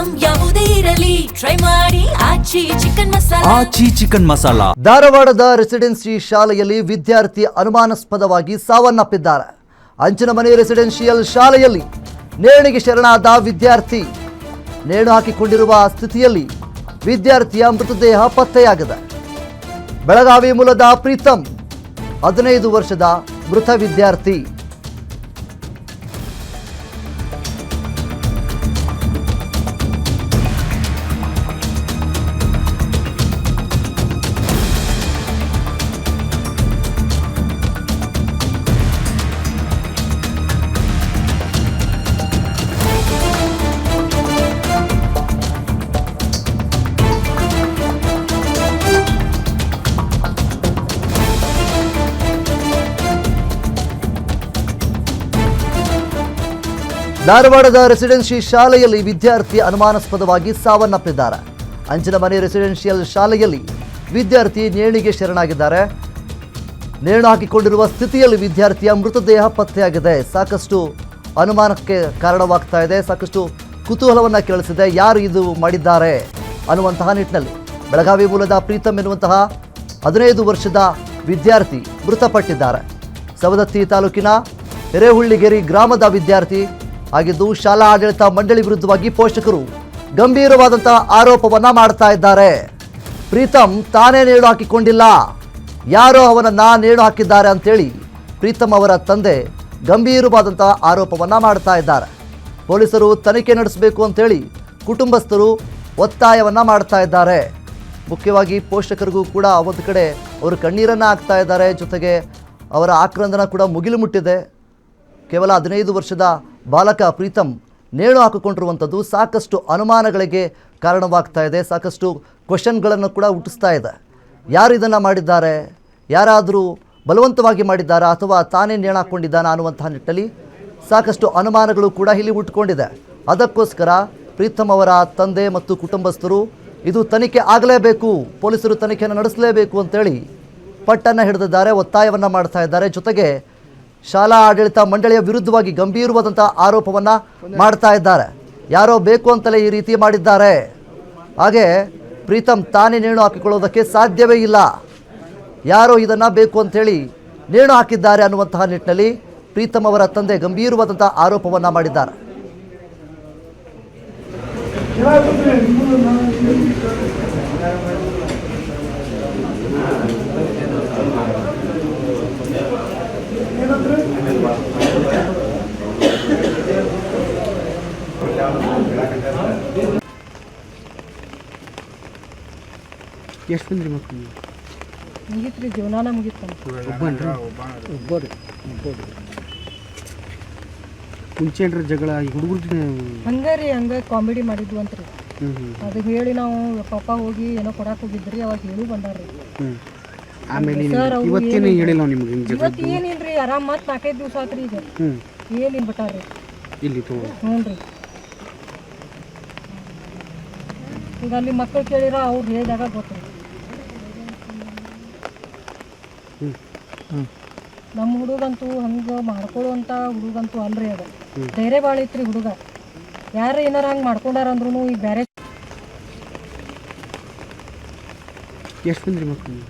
Item ಯಾವುದೇ ಇರಲಿ try ಮಾಡಿ ಆಚಿ ಚಿಕನ್ ಮಸಾಲಾ. ಧಾರವಾಡದ ರೆಸಿಡೆನ್ಸಿ ಶಾಲೆಯಲ್ಲಿ ವಿದ್ಯಾರ್ಥಿ ಅನುಮಾನಾಸ್ಪದವಾಗಿ ಸಾವನ್ನಪ್ಪಿದ್ದಾರೆ. ಅಂಚನಮನೆ ರೆಸಿಡೆನ್ಷಿಯಲ್ ಶಾಲೆಯಲ್ಲಿ ನೇಣಿಗೆ ಶರಣಾದ ವಿದ್ಯಾರ್ಥಿ ನೇಣು ಹಾಕಿಕೊಂಡಿರುವ ಸ್ಥಿತಿಯಲ್ಲಿ ವಿದ್ಯಾರ್ಥಿಯ ಮೃತದೇಹ ಪತ್ತೆಯಾಗಿದೆ. ಬೆಳಗಾವಿ ಮೂಲದ ಪ್ರೀತಮ್ 15 ವರ್ಷದ ಮೃತ ವಿದ್ಯಾರ್ಥಿ. ಧಾರವಾಡದ ರೆಸಿಡೆನ್ಸಿ ಶಾಲೆಯಲ್ಲಿ ವಿದ್ಯಾರ್ಥಿ ಅನುಮಾನಾಸ್ಪದವಾಗಿ ಸಾವನ್ನಪ್ಪಿದ್ದಾರೆ. ಅಂಚನಮನೆ ರೆಸಿಡೆನ್ಷಿಯಲ್ ಶಾಲೆಯಲ್ಲಿ ವಿದ್ಯಾರ್ಥಿ ನೇಣಿಗೆ ಶರಣಾಗಿದ್ದಾರೆ. ನೇಣು ಹಾಕಿಕೊಂಡಿರುವ ಸ್ಥಿತಿಯಲ್ಲಿ ವಿದ್ಯಾರ್ಥಿಯ ಮೃತದೇಹ ಪತ್ತೆಯಾಗಿದೆ. ಸಾಕಷ್ಟು ಅನುಮಾನಕ್ಕೆ ಕಾರಣವಾಗ್ತಾ ಇದೆ, ಸಾಕಷ್ಟು ಕುತೂಹಲವನ್ನು ಕೆರಳಿಸಿದೆ. ಯಾರು ಇದು ಮಾಡಿದ್ದಾರೆ ಅನ್ನುವಂತಹ ನಿಟ್ಟಿನಲ್ಲಿ ಬೆಳಗಾವಿ ಮೂಲದ ಪ್ರೀತಮ್ ಎನ್ನುವಂತಹ 15 ವರ್ಷದ ವಿದ್ಯಾರ್ಥಿ ಮೃತಪಟ್ಟಿದ್ದಾರೆ. ಸವದತ್ತಿ ತಾಲೂಕಿನ ಹಿರೇಹುಳ್ಳಿಗೇರಿ ಗ್ರಾಮದ ವಿದ್ಯಾರ್ಥಿ ಆಗಿದ್ದು, ಶಾಲಾ ಆಡಳಿತ ಮಂಡಳಿ ವಿರುದ್ಧವಾಗಿ ಪೋಷಕರು ಗಂಭೀರವಾದಂತಹ ಆರೋಪವನ್ನ ಮಾಡ್ತಾ ಇದ್ದಾರೆ. ಪ್ರೀತಮ್ ತಾನೇ ನೇಣು ಹಾಕಿಕೊಂಡಿಲ್ಲ, ಯಾರೋ ಅವನನ್ನ ನೇಣು ಹಾಕಿದ್ದಾರೆ ಅಂತೇಳಿ ಪ್ರೀತಮ್ ಅವರ ತಂದೆ ಗಂಭೀರವಾದಂತಹ ಆರೋಪವನ್ನ ಮಾಡ್ತಾ ಇದ್ದಾರೆ. ಪೊಲೀಸರು ತನಿಖೆ ನಡೆಸಬೇಕು ಅಂತೇಳಿ ಕುಟುಂಬಸ್ಥರು ಒತ್ತಾಯವನ್ನ ಮಾಡ್ತಾ ಇದ್ದಾರೆ. ಮುಖ್ಯವಾಗಿ ಪೋಷಕರಿಗೂ ಕೂಡ ಒಂದು ಕಡೆ ಅವರು ಕಣ್ಣೀರನ್ನ ಹಾಕ್ತಾ ಇದ್ದಾರೆ. ಜೊತೆಗೆ ಅವರ ಆಕ್ರಂದನ ಕೂಡ ಮುಗಿಲು ಮುಟ್ಟಿದೆ. ಕೇವಲ 15 ವರ್ಷದ ಬಾಲಕ ಪ್ರೀತಮ್ ನೇಣು ಹಾಕಿಕೊಂಡಿರುವಂಥದ್ದು ಸಾಕಷ್ಟು ಅನುಮಾನಗಳಿಗೆ ಕಾರಣವಾಗ್ತಾ ಇದೆ. ಸಾಕಷ್ಟು ಕ್ವೆಶನ್ಗಳನ್ನು ಕೂಡ ಹುಟ್ಟಿಸ್ತಾ ಇದೆ. ಯಾರು ಇದನ್ನು ಮಾಡಿದ್ದಾರೆ, ಯಾರಾದರೂ ಬಲವಂತವಾಗಿ ಮಾಡಿದ್ದಾರಾ ಅಥವಾ ತಾನೇ ನೇಣು ಹಾಕ್ಕೊಂಡಿದ್ದಾನಾ ಅನ್ನುವಂತಹ ನಿಟ್ಟಿನಲ್ಲಿ ಸಾಕಷ್ಟು ಅನುಮಾನಗಳು ಕೂಡ ಇಲ್ಲಿ ಹುಟ್ಟುಕೊಂಡಿದೆ. ಅದಕ್ಕೋಸ್ಕರ ಪ್ರೀತಮ್ ಅವರ ತಂದೆ ಮತ್ತು ಕುಟುಂಬಸ್ಥರು ಇದು ತನಿಖೆ ಆಗಲೇಬೇಕು, ಪೊಲೀಸರು ತನಿಖೆಯನ್ನು ನಡೆಸಲೇಬೇಕು ಅಂತೇಳಿ ಪಟ್ಟನ್ನು ಹಿಡಿದಿದ್ದಾರೆ, ಒತ್ತಾಯವನ್ನು ಮಾಡ್ತಾ ಇದ್ದಾರೆ. ಜೊತೆಗೆ ಶಾಲಾ ಆಡಳಿತ ಮಂಡಳಿಯ ವಿರುದ್ಧವಾಗಿ ಗಂಭೀರವಾದಂಥ ಆರೋಪವನ್ನು ಮಾಡ್ತಾ ಇದ್ದಾರೆ. ಯಾರೋ ಬೇಕು ಅಂತಲೇ ಈ ರೀತಿ ಮಾಡಿದ್ದಾರೆ. ಹಾಗೆ ಪ್ರೀತಮ್ ತಾನೇ ನೇಣು ಹಾಕಿಕೊಳ್ಳೋದಕ್ಕೆ ಸಾಧ್ಯವೇ ಇಲ್ಲ, ಯಾರೋ ಇದನ್ನು ಬೇಕು ಅಂಥೇಳಿ ನೇಣು ಹಾಕಿದ್ದಾರೆ ಅನ್ನುವಂತಹ ನಿಟ್ಟಿನಲ್ಲಿ ಪ್ರೀತಮ್ ಅವರ ತಂದೆ ಗಂಭೀರವಾದಂಥ ಆರೋಪವನ್ನು ಮಾಡಿದ್ದಾರೆ. ಎಷ್ಟು ಬಂದ್ರಿ ಮಕ್ಕಳು? ಮುಗೀತ್ರಿ, ಜೀವನಾನ ಮುಗೀತು. ಒಬ್ಬರು ಮುಂಚೆ ಜಗಳ ಈ ಹುಡುಗರು ಹಂಗೆ ಕಾಮಿಡಿ ಮಾಡಿದ್ವು ಅಂತ್ರಿ. ಅದು ಹೇಳಿ ನಾವು ಪಾಪ ಹೋಗಿ ಏನೋ ಕೊಡಕ್ಕೆ ಹೋಗಿದ್ರಿ, ಅವಾಗ ಹೇಳಿ ಬಂದಾರ್ರಿ. ಆಮೇಲೆ ಇವತ್ತೇನು ಹೇಳಿಲ್ಲ ನಿಮ್ಗೆ? ಇವತ್ತು ಏನಿಲ್ರಿ, ಆರಾಮ್ ಮತ್ತೆ 4-5 ದಿವಸ ಆತ್ರಿ. ಈಗ ಏನಿನ್ ಬಿಟ್ಟಾರ್ರಿ ಇಲ್ಲಿ. ಹ್ಞೂ ರೀ, ಈಗ ಅಲ್ಲಿ ಮಕ್ಕಳು ಕೇಳಿರ ಅವ್ರು ಹೇಳಿದಾಗ ಗೊತ್ತು. ನಮ್ಮ ಹುಡುಗಂತೂ ಹಂಗೆ ಮಾಡ್ಕೊಳ್ಳುವಂಥ ಹುಡುಗಂತೂ ಅಲ್ರಿ. ಅದು ಧೈರ್ಯ ಭಾಳ ಐತ್ರಿ ಹುಡುಗ. ಯಾರು ಏನಾರ ಹಂಗೆ ಮಾಡ್ಕೊಂಡಾರ ಅಂದ್ರೂ ಈಗ ಬೇರೆ. ಎಷ್ಟು ಬಂದ್ರಿ ಮಕ್ಕಳು?